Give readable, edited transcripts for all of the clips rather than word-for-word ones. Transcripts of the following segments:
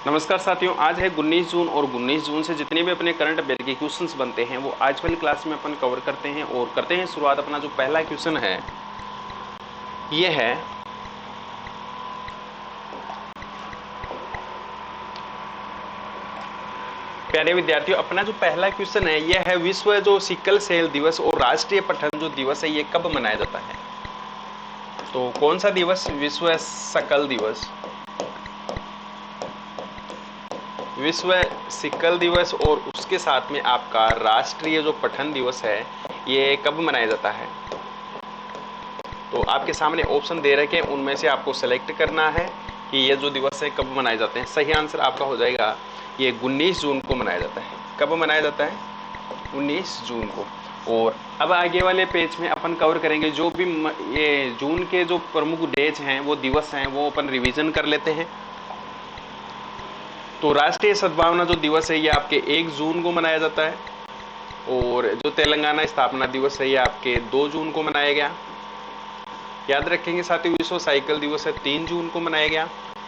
नमस्कार साथियों, आज है 19 जून और 19 जून से जितने भी अपने करंट अफेयर के क्वेश्चंस बनते हैं वो आज वाली क्लास में अपन कवर करते हैं और करते हैं शुरुआत। अपना जो पहला क्वेश्चन है ये है प्यारे विद्यार्थियों, अपना जो पहला क्वेश्चन है यह है विश्व जो सिकल सेल दिवस और राष्ट्रीय पठन जो दिवस है ये कब मनाया जाता है। तो कौन सा दिवस? विश्व सकल दिवस, विश्व सिकल दिवस और उसके साथ में आपका राष्ट्रीय जो पठन दिवस है ये कब मनाया जाता है। तो आपके सामने ऑप्शन दे रखे हैं, उनमें से आपको सेलेक्ट करना है कि ये जो दिवस है कब मनाए जाते हैं। सही आंसर आपका हो जाएगा ये 19 जून को मनाया जाता है। कब मनाया जाता है? 19 जून को। और अब आगे वाले पेज में अपन कवर करेंगे जो भी ये जून के जो प्रमुख डेज हैं वो दिवस हैं वो अपन रिवीजन कर लेते हैं। तो राष्ट्रीय सद्भावना जो दिवस है ये आपके 1 जून को मनाया जाता है और जो तेलंगाना स्थापना दिवस है ये आपके 2 जून को मनाया गया। याद रखेंगे साथियों, विश्व साइकिल दिवस है 3 जून को मनाया गया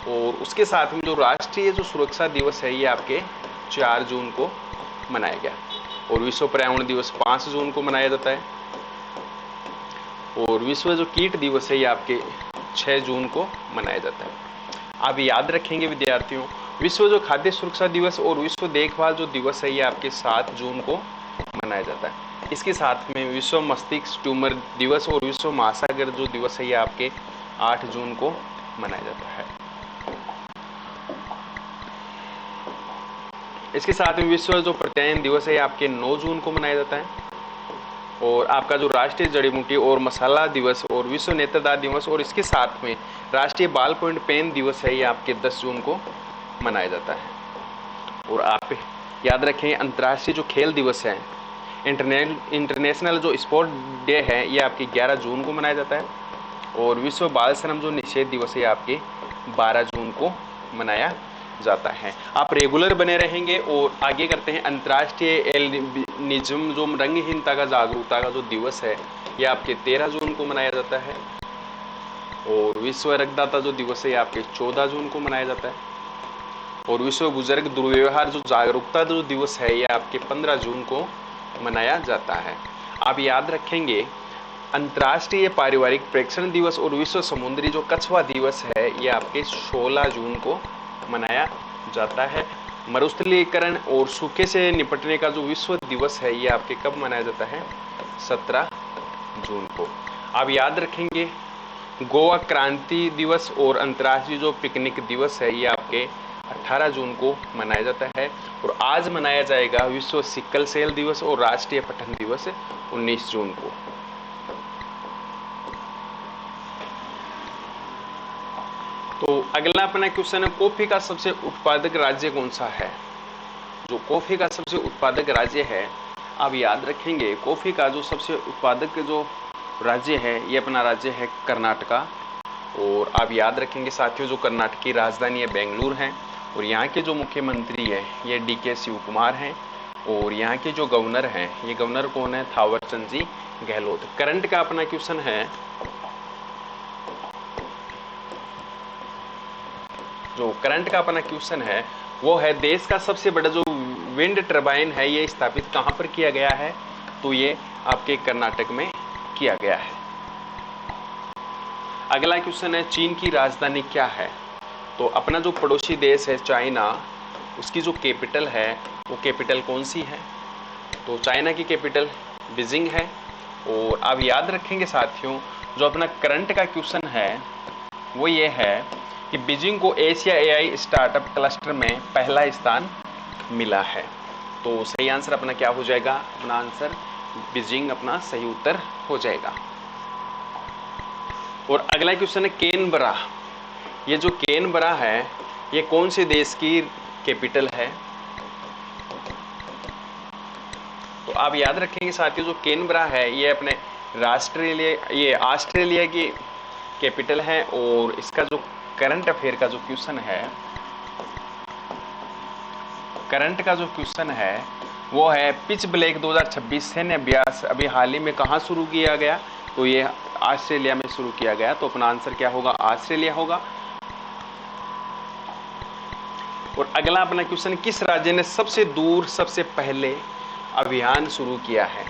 और उसके साथ में जो राष्ट्रीय जो सुरक्षा दिवस है ये आपके 4 जून को मनाया गया और विश्व पर्यावरण दिवस 5 जून को मनाया जाता है और विश्व जो कीट दिवस है ये आपके 6 जून को मनाया जाता है। आप याद रखेंगे विद्यार्थियों, विश्व जो खाद्य सुरक्षा दिवस और विश्व देखभाल जो दिवस है ये आपके 7 जून को मनाया जाता है। इसके साथ में विश्व मस्तिष्क ट्यूमर दिवस और विश्व महासागर जो दिवस है ये आपके 8 जून को मनाया जाता है। इसके साथ में विश्व जो प्रत्यायन दिवस है ये आपके 9 जून को मनाया जाता है और आपका जो राष्ट्रीय जड़ी बूटी और मसाला दिवस और विश्व नेत्रदान दिवस और इसके साथ में राष्ट्रीय बाल पॉइंट पेन दिवस है ये आपके 10 जून को मनाया जाता है। और आप याद रखें अंतर्राष्ट्रीय जो खेल दिवस है, इंटरनेशनल जो स्पोर्ट डे है ये आपके 11 जून को मनाया जाता है और विश्व बाल श्रम जो निषेध दिवस है आपके 12 जून को मनाया जाता है। आप रेगुलर बने रहेंगे और आगे करते हैं। अंतर्राष्ट्रीय एल्बिनिज्म जो रंगहीनता का जागरूकता का जो दिवस है ये आपके 13 जून को मनाया जाता है और विश्व रक्तदाता जो दिवस है ये आपके 14 जून को मनाया जाता है और विश्व बुजुर्ग दुर्व्यवहार जो जागरूकता जो दिवस है ये आपके 15 जून को मनाया जाता है। आप याद रखेंगे अंतर्राष्ट्रीय पारिवारिक प्रेक्षण दिवस और विश्व समुद्री जो कछुआ दिवस है ये आपके 16 जून को मनाया जाता है। मरुस्थलीकरण और सूखे से निपटने का जो विश्व दिवस है ये आपके कब मनाया जाता है? 17 जून को। आप याद रखेंगे गोवा क्रांति दिवस और अंतर्राष्ट्रीय जो पिकनिक दिवस है ये आपके 18 जून को मनाया जाता है और आज मनाया जाएगा विश्व सिकल सेल दिवस और राष्ट्रीय पठन दिवस 19 जून को। तो अगला अपना क्वेश्चन है कॉफी का सबसे उत्पादक राज्य कौन सा है। जो कॉफी का सबसे उत्पादक राज्य है, आप याद रखेंगे कॉफी का जो सबसे उत्पादक जो राज्य है ये अपना राज्य है कर्नाटका और आप याद रखेंगे साथियों जो कर्नाटक की राजधानी है बेंगलुरु है और यहाँ के जो मुख्यमंत्री है ये DK शिव कुमार हैं और यहाँ के जो गवर्नर हैं ये गवर्नर कौन है? थावरचंद जी गहलोत। करंट का अपना क्वेश्चन है, जो करंट का अपना क्वेश्चन है वो है देश का सबसे बड़ा जो विंड टर्बाइन है ये स्थापित कहाँ पर किया गया है। तो ये आपके कर्नाटक में किया गया है। अगला क्वेश्चन है चीन की राजधानी क्या है। तो अपना जो पड़ोसी देश है चाइना, उसकी जो कैपिटल है वो कैपिटल कौन सी है। तो चाइना की कैपिटल बीजिंग है। और आप याद रखेंगे साथियों जो अपना करंट का क्वेश्चन है वो ये है कि बीजिंग को एशिया AI स्टार्टअप क्लस्टर में पहला स्थान मिला है। तो सही आंसर अपना क्या हो जाएगा? अपना आंसर बीजिंग अपना सही उत्तर हो जाएगा। और अगला क्वेश्चन है कैनबरा। ये जो कैनबरा है ये कौन से देश की कैपिटल है। तो आप याद रखेंगे साथियों जो कैनबरा है ये अपने ऑस्ट्रेलिया की कैपिटल है और इसका जो करंट अफेयर का जो क्वेश्चन है, करंट का जो क्वेश्चन है वो है पिच ब्लैक 2026 सैन्य अभ्यास अभी हाल ही में कहाँ शुरू किया गया। तो ये ऑस्ट्रेलिया में शुरू किया गया। तो अपना आंसर क्या होगा? ऑस्ट्रेलिया होगा। और अगला अपना क्वेश्चन, किस राज्य ने सबसे दूर सबसे पहले अभियान शुरू किया है?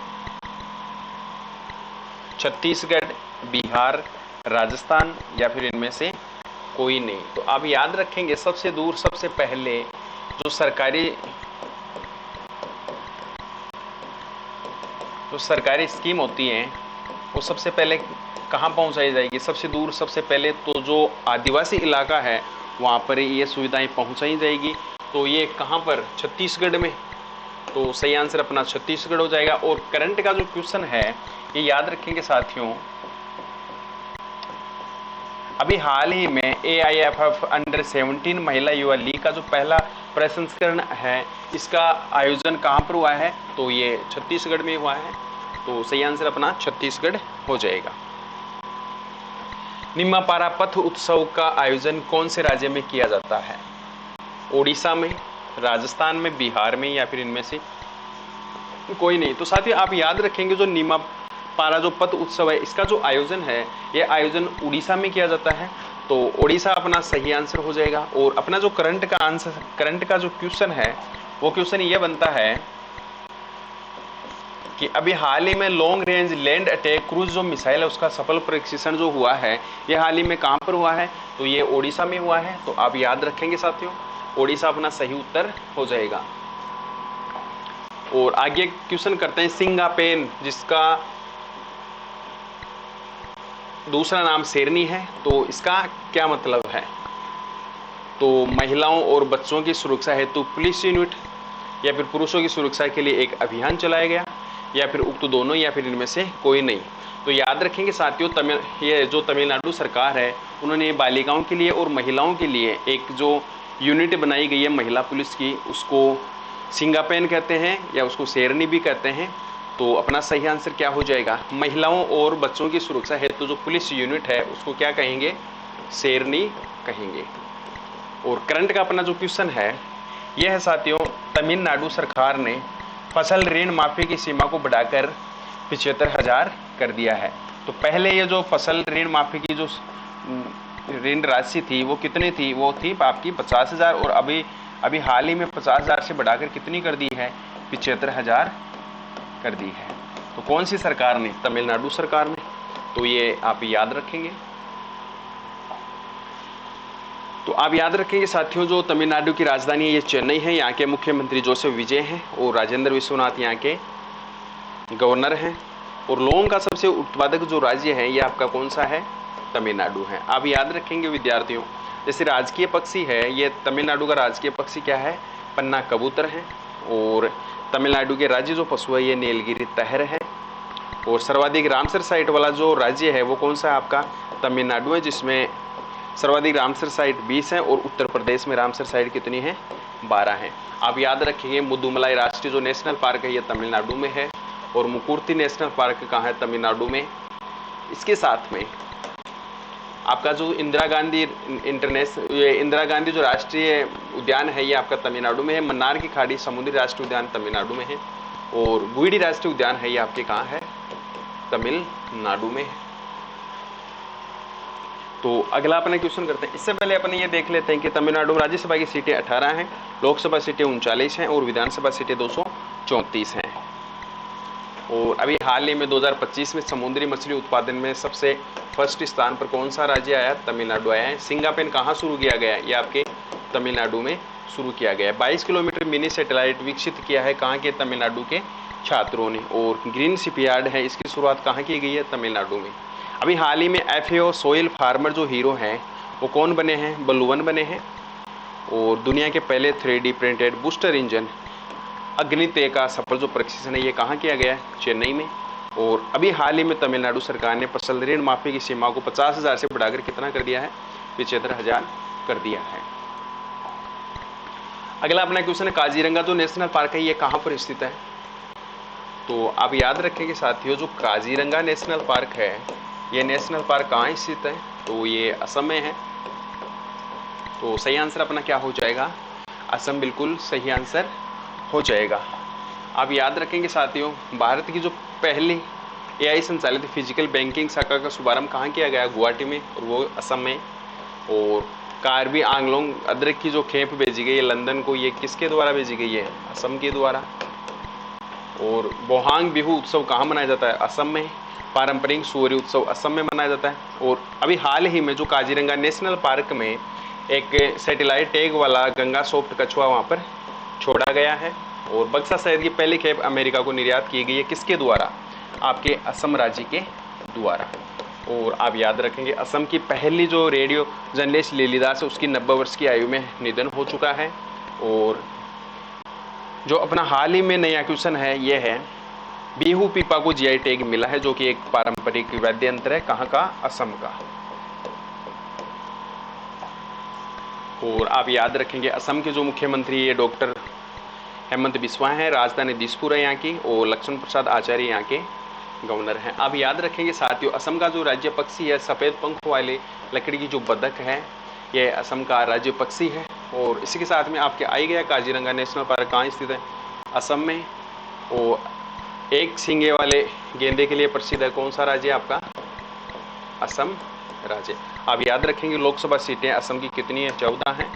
छत्तीसगढ़, बिहार, राजस्थान या फिर इनमें से कोई नहीं। तो आप याद रखेंगे सबसे दूर सबसे पहले जो सरकारी स्कीम होती है वो सबसे पहले कहाँ पहुंचाई जाएगी? सबसे दूर सबसे पहले तो जो आदिवासी इलाका है वहाँ पर ये सुविधाएं पहुंचाई जाएगी। तो ये कहाँ पर? छत्तीसगढ़ में। तो सही आंसर अपना छत्तीसगढ़ हो जाएगा। और करंट का जो क्वेश्चन है ये याद रखेंगे साथियों, अभी हाल ही में AIFF अंडर 17 महिला युवा लीग का जो पहला प्रसंस्करण है इसका आयोजन कहाँ पर हुआ है? तो ये छत्तीसगढ़ में हुआ है। तो सही आंसर अपना छत्तीसगढ़ हो जाएगा। निम्मापारा पथ उत्सव का आयोजन कौन से राज्य में किया जाता है? ओडिशा में, राजस्थान में, बिहार में या फिर इनमें से कोई नहीं। तो साथियों आप याद रखेंगे जो निम्मापारा जो पथ उत्सव है इसका जो आयोजन है ये आयोजन उड़ीसा में किया जाता है। तो उड़ीसा अपना सही आंसर हो जाएगा। और अपना जो करंट का जो क्वेश्चन है वो क्वेश्चन ये बनता है कि अभी हाल ही में long range land attack cruise जो मिसाइल है उसका सफल परीक्षण जो हुआ है ये हाल ही में कहां पर हुआ है? तो ये ओडिशा में हुआ है। तो आप याद रखेंगे साथियों ओडिशा अपना सही उत्तर हो जाएगा। और आगे क्वेश्चन करते हैं, सिंगापेन जिसका दूसरा नाम शेरनी है तो इसका क्या मतलब है? तो महिलाओं और बच्चों की सुरक्षा हेतु पुलिस यूनिट या फिर पुरुषों की सुरक्षा के लिए एक अभियान चलाया गया या फिर उक्त दोनों या फिर इनमें से कोई नहीं। तो याद रखेंगे साथियों ये जो तमिलनाडु सरकार है उन्होंने बालिकाओं के लिए और महिलाओं के लिए एक जो यूनिट बनाई गई है महिला पुलिस की उसको सिंगापेन कहते हैं या उसको शेरनी भी कहते हैं। तो अपना सही आंसर क्या हो जाएगा? महिलाओं और बच्चों की सुरक्षा हेतु जो पुलिस यूनिट है उसको क्या कहेंगे? शेरनी कहेंगे। और करंट का अपना जो क्वेश्चन है यह है साथियों, तमिलनाडु सरकार ने फसल ऋण माफी की सीमा को बढ़ाकर 75,000 कर दिया है। तो पहले ये जो फसल ऋण माफी की जो ऋण राशि थी वो कितनी थी? वो थी आपकी 50,000 और अभी हाल ही में 50,000 से बढ़ाकर कितनी कर दी है? 75,000 कर दी है। तो कौन सी सरकार ने? तमिलनाडु सरकार ने। तो ये आप याद रखेंगे। तो आप याद रखेंगे साथियों जो तमिलनाडु की राजधानी है ये चेन्नई है। यहाँ के मुख्यमंत्री जोसेफ विजय हैं और राजेंद्र विश्वनाथ यहाँ के गवर्नर हैं। और लौंग का सबसे उत्पादक जो राज्य है ये आपका कौन सा है? तमिलनाडु है। आप याद रखेंगे विद्यार्थियों, जैसे राजकीय पक्षी है ये तमिलनाडु का राजकीय पक्षी क्या है? पन्ना कबूतर है। और तमिलनाडु के राज्य जो पशु है ये नीलगिरी तहर है। और सर्वाधिक रामसर साइट वाला जो राज्य है वो कौन सा है आपका? तमिलनाडु है, जिसमें सर्वाधिक रामसर साइट 20 है और उत्तर प्रदेश में रामसर साइट कितनी है? 12 है। आप याद रखिए मुदुमलाई राष्ट्रीय जो नेशनल पार्क है ये तमिलनाडु में है। और मुकुर्ती नेशनल पार्क कहाँ है? तमिलनाडु में। इसके साथ में आपका जो इंदिरा गांधी जो राष्ट्रीय उद्यान है ये आपका तमिलनाडु में है। मन्नार की खाड़ी समुद्री राष्ट्रीय उद्यान तमिलनाडु में है। और गुइडी राष्ट्रीय उद्यान है ये आपके कहाँ है? तमिलनाडु में है। तो अगला अपना क्वेश्चन करते हैं। इससे पहले अपन ये देख लेते हैं कि तमिलनाडु में राज्यसभा की सीटें 18 हैं, लोकसभा सीटें 39 हैं और विधानसभा सीटें 234 हैं। और अभी हाल ही में 2025 में समुद्री मछली उत्पादन में सबसे फर्स्ट स्थान पर कौन सा राज्य आया? तमिलनाडु आया है। सिंगापेन कहाँ शुरू किया गया? ये आपके तमिलनाडु में शुरू किया गया है। 22 किलोमीटर मिनी सैटेलाइट विकसित किया है कहाँ के? तमिलनाडु के छात्रों ने। और ग्रीन शिपयार्ड है इसकी शुरुआत कहाँ की गई है? तमिलनाडु में। अभी हाल ही में FAO सोइल फार्मर जो हीरो हैं वो कौन बने हैं? बलुवन बने हैं। और दुनिया के पहले 3D प्रिंटेड बूस्टर इंजन अग्नितेय का सफल जो परीक्षण है ये कहाँ किया गया है? चेन्नई में। और अभी हाल ही में तमिलनाडु सरकार ने फसल ऋण माफी की सीमा को 50,000 से बढ़ाकर कितना कर दिया है? 75,000 कर दिया है। अगला अपना क्वेश्चन है, काजीरंगा जो नेशनल पार्क है ये कहाँ पर स्थित है? तो आप याद रखेंगे साथियों जो काजीरंगा नेशनल पार्क है ये नेशनल पार्क कहाँ स्थित है? तो ये असम में है। तो सही आंसर अपना क्या हो जाएगा? असम बिल्कुल सही आंसर हो जाएगा। आप याद रखेंगे साथियों भारत की जो पहली AI संचालित फिजिकल बैंकिंग शाखा का शुभारंभ कहाँ किया गया? गुवाहाटी में और वो असम में। और कार्बी आंगलोंग अदरक की जो खेप भेजी गई है लंदन को, ये किसके द्वारा भेजी गई है? असम के द्वारा। और बोहांग बिहू उत्सव कहाँ मनाया जाता है? असम में। पारंपरिक सूर्य उत्सव असम में मनाया जाता है। और अभी हाल ही में जो काजीरंगा नेशनल पार्क में एक सैटेलाइट टैग वाला गंगा सॉफ्ट कछुआ वहाँ पर छोड़ा गया है। और बक्सा शहद की पहली खेप अमेरिका को निर्यात की गई है, किसके द्वारा? आपके असम राज्य के द्वारा। और आप याद रखेंगे असम की पहली जो रेडियो जर्नलिस्ट लीलीदास है उसकी 90 वर्ष की आयु में निधन हो चुका है। और जो अपना हाल ही में नया क्वेश्चन है ये है, बिहू पीपा को जीआई टैग मिला है जो कि एक पारंपरिक वाद्य यंत्र है, कहाँ का? असम का। और आप याद रखेंगे असम के जो मुख्यमंत्री ये डॉक्टर हेमंत बिस्वा हैं, राजधानी दिसपुर है यहाँ की, और लक्ष्मण प्रसाद आचार्य यहाँ के गवर्नर हैं। आप याद रखेंगे साथियों असम का जो राज्य पक्षी है सफ़ेद पंख वाले लकड़ी की जो बतख है, यह असम का राज्य पक्षी है। और इसी के साथ में आपके आई गया काजीरंगा नेशनल पार्क कहाँ स्थित है? असम में। और एक सींगे वाले गेंदे के लिए प्रसिद्ध है, कौन सा राज्य है आपका? असम राज्य। आप याद रखेंगे लोकसभा सीटें असम की कितनी है? 14 हैं।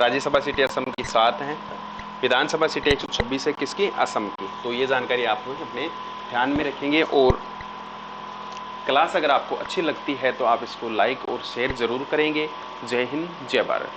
राज्यसभा सीटें असम की 7 हैं। विधानसभा सीटें 126 है, किसकी? असम की। तो ये जानकारी आप लोग अपने ध्यान में रखेंगे। और क्लास अगर आपको अच्छी लगती है तो आप इसको लाइक और शेयर जरूर करेंगे। जय हिंद, जय भारत।